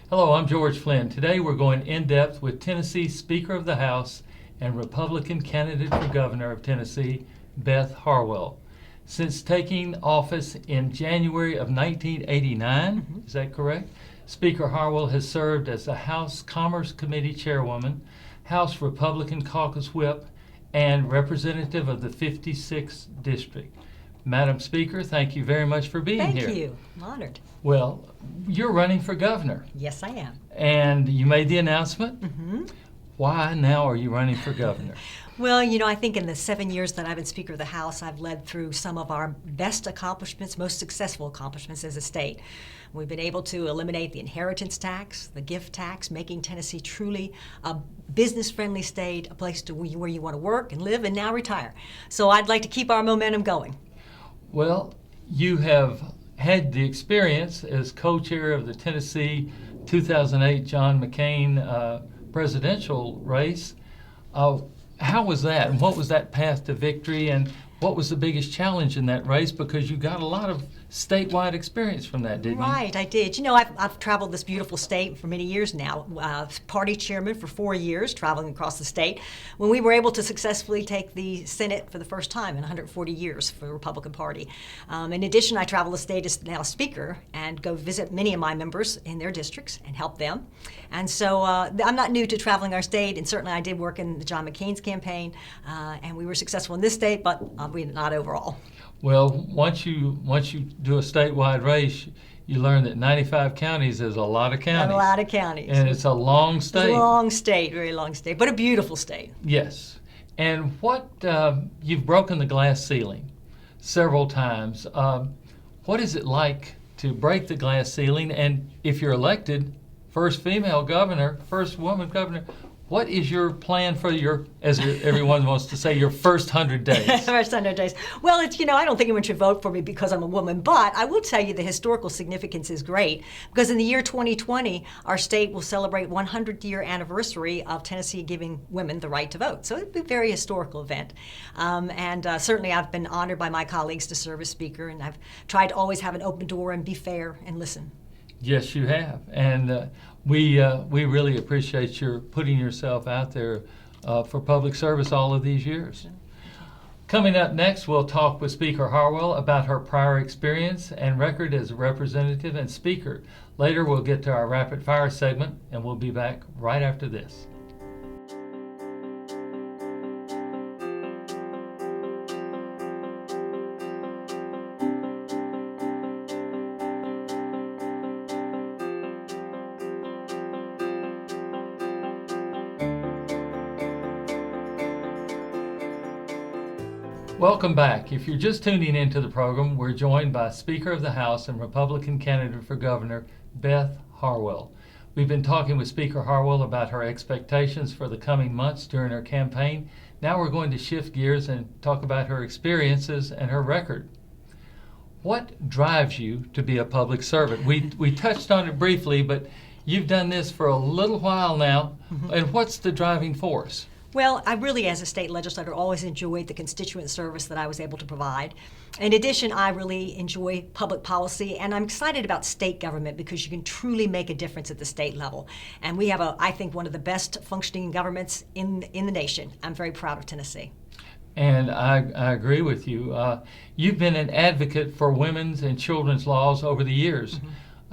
Hello, I'm George Flinn. Today we're going in-depth with Tennessee Speaker of the House and Republican candidate for governor of Tennessee, Beth Harwell. Since taking office in January of 1989, is that correct? Speaker Harwell has served as the House Commerce Committee Chairwoman, House Republican Caucus Whip, and representative of the 56th District. Madam Speaker, thank you very much for being here. Thank you. I'm honored. Well, you're running for governor. Yes, I am. And you made the announcement. Why now are you running for governor? Well, you know, I think in the 7 years that I've been Speaker of the House, I've led through some of our best accomplishments, most successful accomplishments as a state. We've been able to eliminate the inheritance tax, the gift tax, making Tennessee truly a business-friendly state, a place where you want to work and live and now retire. So I'd like to keep our momentum going. Well, you have had the experience as co-chair of the Tennessee 2008 John McCain presidential race. How was that, and what was that path to victory, and what was the biggest challenge in that race? Because you got a lot of statewide experience from that, didn't you? Right, I did. You know, I've traveled this beautiful state for many years now. Party chairman for 4 years, traveling across the state, when we were able to successfully take the Senate for the first time in 140 years for the Republican Party. In addition, I travel the state as now Speaker and go visit many of my members in their districts and help them. And so I'm not new to traveling our state, and certainly I did work in the John McCain's campaign, and we were successful in this state, but we're not overall. Well, once you do a statewide race, you learn that 95 counties is a lot of counties. A lot of counties. And it's a long state. It's a long state, very long state, but a beautiful state. Yes. And you've broken the glass ceiling several times. What is it like to break the glass ceiling? And if you're elected, first female governor, first woman governor, what is your plan for as everyone wants to say, your first 100 days? First 100 days. Well, I don't think anyone should vote for me because I'm a woman, but I will tell you the historical significance is great because in the year 2020, our state will celebrate 100th-year anniversary of Tennessee giving women the right to vote. So it'll be a very historical event. Certainly I've been honored by my colleagues to serve as Speaker, and I've tried to always have an open door and be fair and listen. Yes, you have. And we really appreciate your putting yourself out there for public service all of these years. Coming up next, we'll talk with Speaker Harwell about her prior experience and record as a representative and speaker. Later, we'll get to our rapid fire segment, and we'll be back right after this. Welcome back. If you're just tuning into the program, we're joined by Speaker of the House and Republican candidate for governor, Beth Harwell. We've been talking with Speaker Harwell about her expectations for the coming months during her campaign. Now we're going to shift gears and talk about her experiences and her record. What drives you to be a public servant? We touched on it briefly, but you've done this for a little while now. And what's the driving force? Well, I really, as a state legislator, always enjoyed the constituent service that I was able to provide. In addition, I really enjoy public policy, and I'm excited about state government because you can truly make a difference at the state level. And we have, I think, one of the best functioning governments in the nation. I'm very proud of Tennessee. And I agree with you. You've been an advocate for women's and children's laws over the years.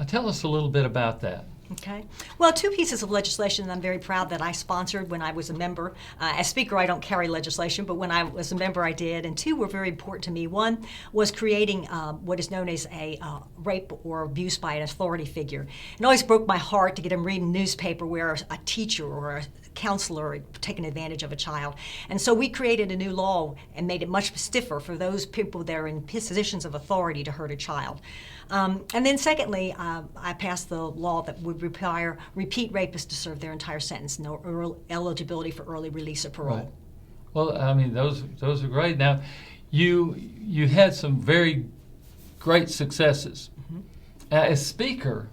Tell us a little bit about that. Okay. Well, two pieces of legislation that I'm very proud that I sponsored when I was a member. As Speaker, I don't carry legislation, but when I was a member, I did. And two were very important to me. One was creating what is known as a rape or abuse by an authority figure. It always broke my heart to get him reading a newspaper where a teacher or a counselor had taken advantage of a child. And so we created a new law and made it much stiffer for those people that are in positions of authority to hurt a child. And then secondly, I passed the law that would require repeat rapists to serve their entire sentence, no eligibility for early release or parole. Right. Well, I mean, those are great. Now, you had some very great successes. As Speaker,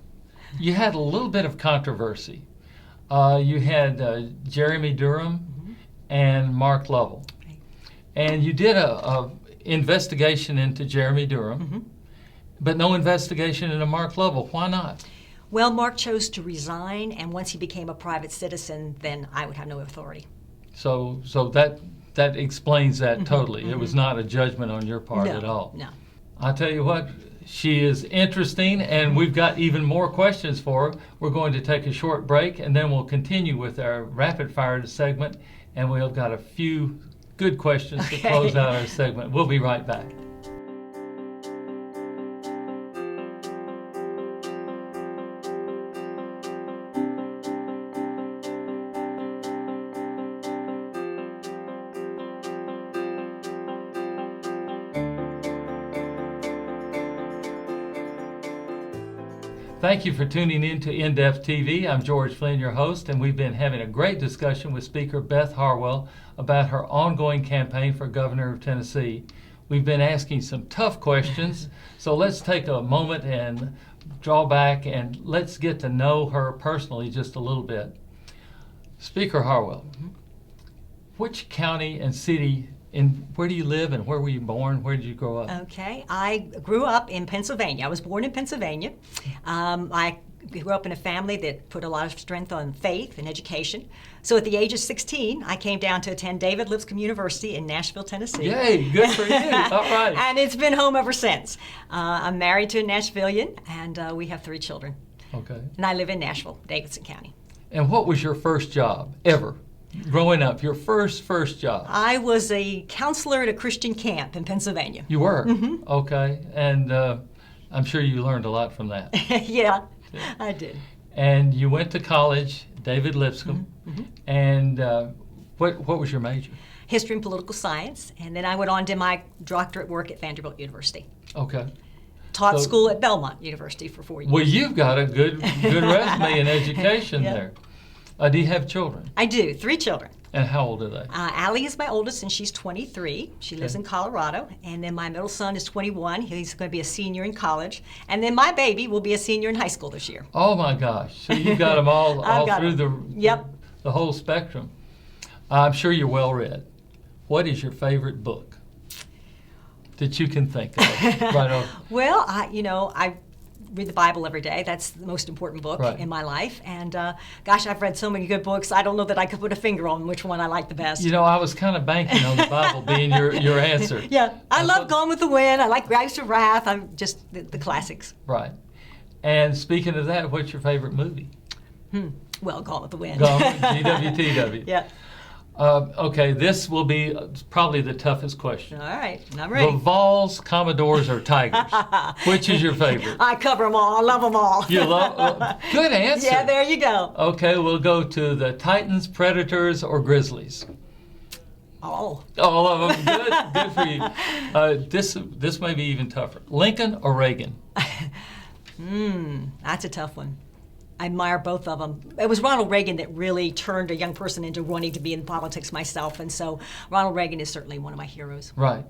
you had a little bit of controversy You had Jeremy Durham and Mark Lovell. Right. And you did a investigation into Jeremy Durham, but no investigation into Mark Lovell. Why not? Well, Mark chose to resign, and once he became a private citizen, then I would have no authority. So that explains that totally. It was not a judgment on your part at all. No. I'll tell you what, she is interesting, and we've got even more questions for her. We're going to take a short break, and then we'll continue with our rapid fire segment, and we've got a few good questions to close out our segment. We'll be right back. Thank you for tuning in to In-Depth TV. I'm George Flinn, your host, and we've been having a great discussion with Speaker Beth Harwell about her ongoing campaign for governor of Tennessee. We've been asking some tough questions, so let's take a moment and draw back and let's get to know her personally just a little bit. Speaker Harwell, which county and city, and where do you live and where were you born? Where did you grow up? Okay, I grew up in Pennsylvania. I was born in Pennsylvania. I grew up in a family that put a lot of strength on faith and education. So at the age of 16, I came down to attend David Lipscomb University in Nashville, Tennessee. Yay, good for you. All right. And it's been home ever since. I'm married to a Nashvilleian, and we have 3 children. Okay. And I live in Nashville, Davidson County. And what was your first job ever? Growing up, your first job? I was a counselor at a Christian camp in Pennsylvania. You were? Okay. And I'm sure you learned a lot from that. Yeah, I did. And you went to college, David Lipscomb, and what was your major? History and political science, and then I went on to my doctorate work at Vanderbilt University. Okay. Taught school at Belmont University for 4 years. Well, you've got a good resume in education there. Do you have children? I do, 3 children. And how old are they? Allie is my oldest, and she's 23. She lives in Colorado. And then my middle son is 21. He's going to be a senior in college. And then my baby will be a senior in high school this year. Oh my gosh! So you've got them all through the whole spectrum. I'm sure you're well read. What is your favorite book that you can think of right off? Well, I read the Bible every day. That's the most important book in my life. And gosh, I've read so many good books. I don't know that I could put a finger on which one I like the best. You know, I was kind of banking on the Bible being your answer. Yeah, I love Gone with the Wind. I like Grapes of Wrath. I'm just the classics. Right. And speaking of that, what's your favorite movie? Well, Gone with the Wind. Gone, GWTW. Yeah. Okay, this will be probably the toughest question. All right, I'm ready. The Vols, Commodores, or Tigers? Which is your favorite? I cover them all. I love them all. You love? Good answer. Yeah, there you go. Okay, we'll go to the Titans, Predators, or Grizzlies. All of them. Good for you. This may be even tougher. Lincoln or Reagan? That's a tough one. I admire both of them. It was Ronald Reagan that really turned a young person into wanting to be in politics myself, and so Ronald Reagan is certainly one of my heroes. Right.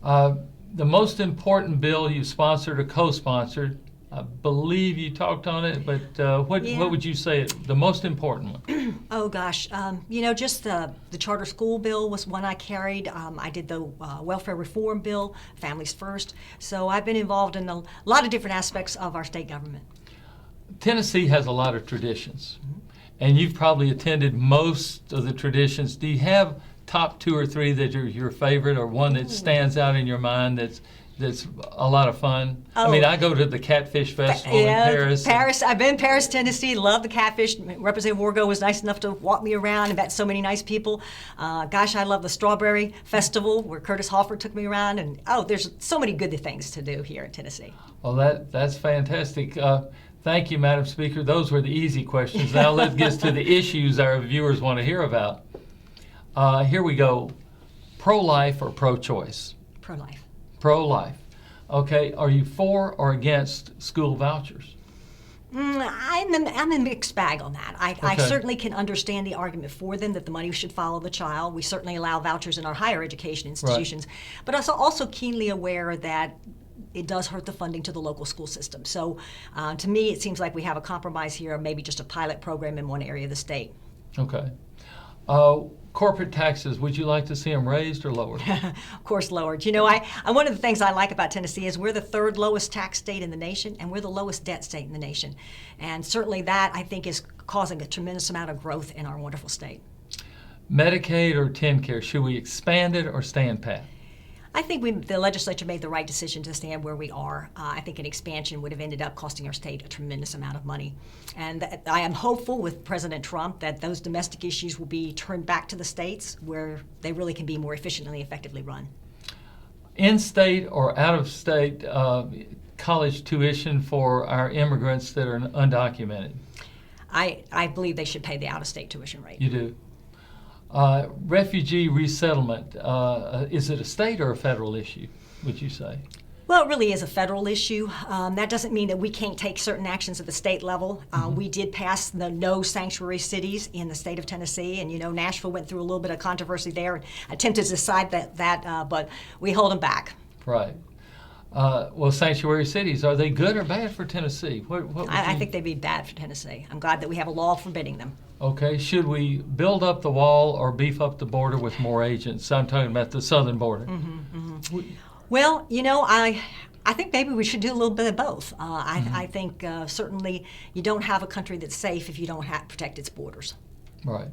The most important bill you sponsored or co-sponsored, I believe you talked on it, but what would you say the most important one? Oh gosh, just the charter school bill was one I carried. I did the welfare reform bill, Families First. So I've been involved in a lot of different aspects of our state government. Tennessee has a lot of traditions, and you've probably attended most of the traditions. Do you have top 2 or 3 that are your favorite, or one that stands out in your mind that's a lot of fun? I mean, I go to the Catfish Festival in Paris. I've been in Paris, Tennessee. Love the catfish. Representative Wargo was nice enough to walk me around and met so many nice people. Gosh, I love the Strawberry Festival where Curtis Halford took me around. And there's so many good things to do here in Tennessee. Well, that's fantastic. Thank you, Madam Speaker. Those were the easy questions. Now let's get to the issues our viewers want to hear about. Here we go. Pro-life or pro-choice? Pro-life. Pro-life. Okay, are you for or against school vouchers? I'm a mixed bag on that. I certainly can understand the argument for them that the money should follow the child. We certainly allow vouchers in our higher education institutions. But I'm also keenly aware that it does hurt the funding to the local school system. So to me, it seems like we have a compromise here, maybe just a pilot program in one area of the state. Okay. Corporate taxes, would you like to see them raised or lowered? Of course, lowered. You know, one of the things I like about Tennessee is we're the third lowest tax state in the nation, and we're the lowest debt state in the nation. And certainly that, I think, is causing a tremendous amount of growth in our wonderful state. Medicaid or TennCare, should we expand it or stand pat? I think the legislature made the right decision to stand where we are. I think an expansion would have ended up costing our state a tremendous amount of money. And I am hopeful with President Trump that those domestic issues will be turned back to the states where they really can be more efficiently and effectively run. In-state or out-of-state college tuition for our immigrants that are undocumented? I believe they should pay the out-of-state tuition rate. You do? Refugee resettlement, is it a state or a federal issue, would you say? Well, it really is a federal issue. That doesn't mean that we can't take certain actions at the state level. We did pass the no sanctuary cities in the state of Tennessee, and you know Nashville went through a little bit of controversy there and attempted to decide that, but we hold them back. Right. Well, sanctuary cities, are they good or bad for Tennessee? I think they'd be bad for Tennessee. I'm glad that we have a law forbidding them. Okay, should we build up the wall or beef up the border with more agents? I'm talking about the southern border. Well, you know, I think maybe we should do a little bit of both. I think certainly you don't have a country that's safe if you don't protect its borders. Right.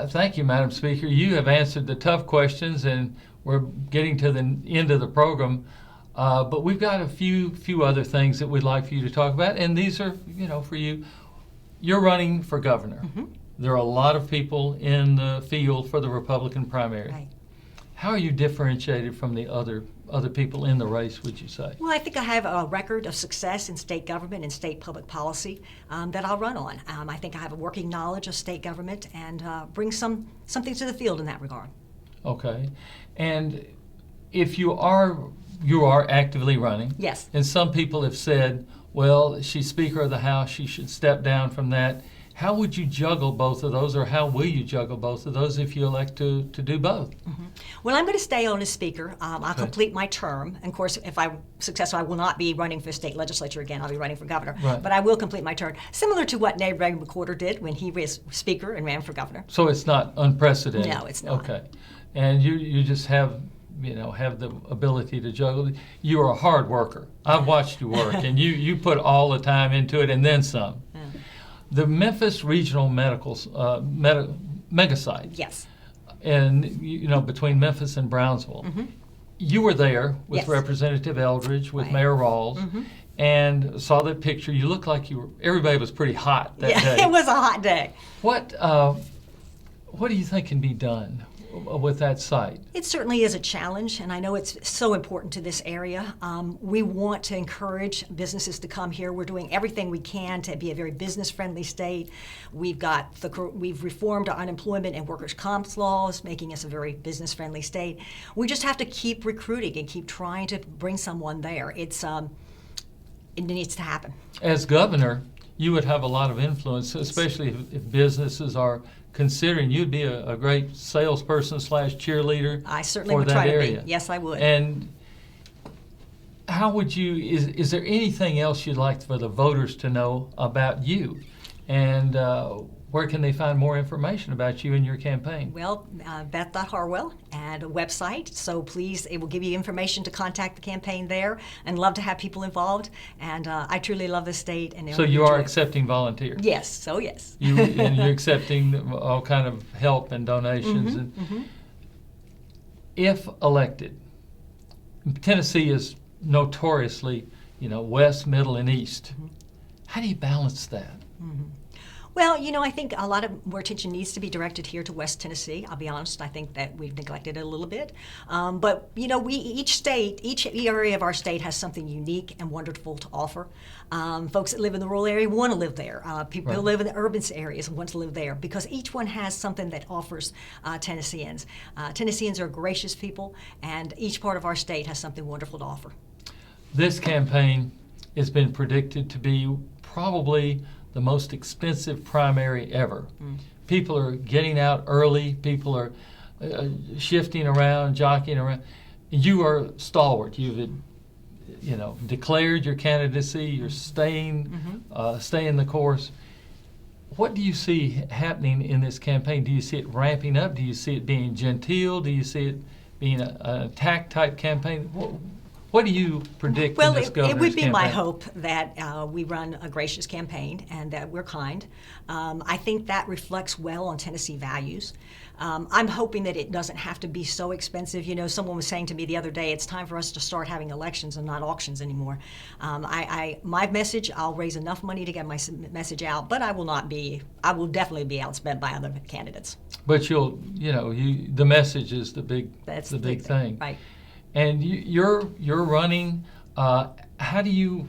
Thank you, Madam Speaker. You have answered the tough questions, and we're getting to the end of the program. But we've got a few other things that we'd like for you to talk about, and these are, you know, for you. You're running for governor. There are a lot of people in the field for the Republican primary. Right. How are you differentiated from the other people in the race, would you say? Well, I think I have a record of success in state government and state public policy that I'll run on. I think I have a working knowledge of state government and bring something to the field in that regard. Okay. And if you are actively running. Yes. And some people have said, well, she's Speaker of the House, she should step down from that. How would you juggle both of those, or how will you juggle both of those if you elect to do both? Well, I'm going to stay on as Speaker. I'll complete my term. And of course, if I'm successful, I will not be running for state legislature again. I'll be running for governor. Right. But I will complete my term, similar to what Ned McWhorter did when he was Speaker and ran for governor. So it's not unprecedented? No, it's not. Okay. And you just have the ability to juggle. You are a hard worker. I've watched you work, and you put all the time into it and then some. Yeah. The Memphis Regional Medical mega site. Yes. And between Memphis and Brownsville. You were there with Yes. Representative Eldridge, with Right. Mayor Rawls, and saw that picture. You looked like everybody was pretty hot that day. It was a hot day. What do you think can be done with that site? It certainly is a challenge, and I know it's so important to this area. We want to encourage businesses to come here. We're doing everything we can to be a very business-friendly state. We've reformed our unemployment and workers' comp laws, making us a very business-friendly state. We just have to keep recruiting and keep trying to bring someone there. It needs to happen. As governor, you would have a lot of influence, especially if businesses are considering. You'd be a great salesperson / cheerleader. I certainly for would that try area. to be. Yes, I would. And how would you? Is there anything else you'd like for the voters to know about you? And where can they find more information about you and your campaign? Well, Beth Harwell and a website. So please, it will give you information to contact the campaign there, and love to have people involved. And I truly love the state. And So you are accepting volunteers? Yes. So yes. And you're accepting all kind of help and donations. If elected, Tennessee is notoriously, west, middle, and east. How do you balance that? Well, I think a lot of more attention needs to be directed here to West Tennessee. I'll be honest, I think that we've neglected it a little bit. But, each area of our state has something unique and wonderful to offer. Folks that live in the rural area want to live there. People who live in the urban areas want to live there because each one has something that offers Tennesseans. Tennesseans are gracious people, and each part of our state has something wonderful to offer. This campaign has been predicted to be probably the most expensive primary ever. People are getting out early. People are shifting around, jockeying around. You are stalwart. You've declared your candidacy. You're staying the course. What do you see happening in this campaign? Do you see it ramping up? Do you see it being genteel? Do you see it being an attack type campaign? What do you predict in this governor's campaign? It would be my hope that we run a gracious campaign and that we're kind. I think that reflects well on Tennessee values. I'm hoping that it doesn't have to be so expensive. Someone was saying to me the other day, it's time for us to start having elections and not auctions anymore. My message, I'll raise enough money to get my message out, but I will definitely be outspent by other candidates. But the message is the big thing. Right. And you're running. How do you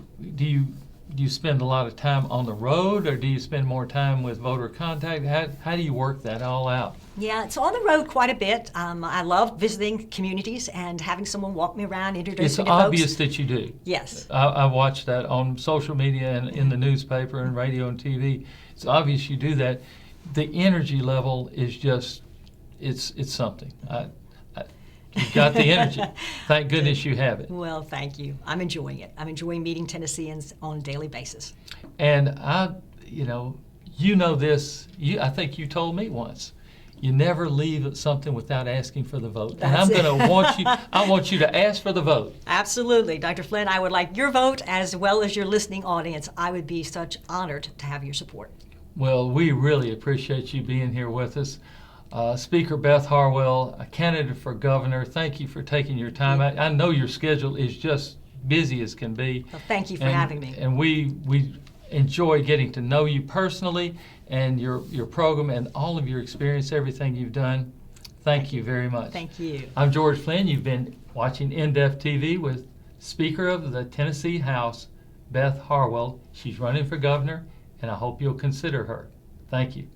spend a lot of time on the road, or do you spend more time with voter contact? How do you work that all out? Yeah, it's on the road quite a bit. I love visiting communities and having someone walk me around, introduce me to folks. It's obvious that you do. Yes. I watched that on social media and in the newspaper and radio and TV. It's obvious you do that. The energy level is just, it's something. You've got the energy. Thank goodness you have it. Well, thank you. I'm enjoying it. I'm enjoying meeting Tennesseans on a daily basis. And this. I think you told me once. You never leave something without asking for the vote. And I'm going to want you. I want you to ask for the vote. Absolutely, Dr. Flinn. I would like your vote as well as your listening audience. I would be such honored to have your support. Well, we really appreciate you being here with us. Speaker Beth Harwell, a candidate for governor, thank you for taking your time. I know your schedule is just busy as can be. Well, thank you for having me. And we enjoy getting to know you personally and your program and all of your experience, everything you've done. Thank you very much. Thank you. I'm George Flinn. You've been watching In-Depth TV with Speaker of the Tennessee House, Beth Harwell. She's running for governor, and I hope you'll consider her. Thank you.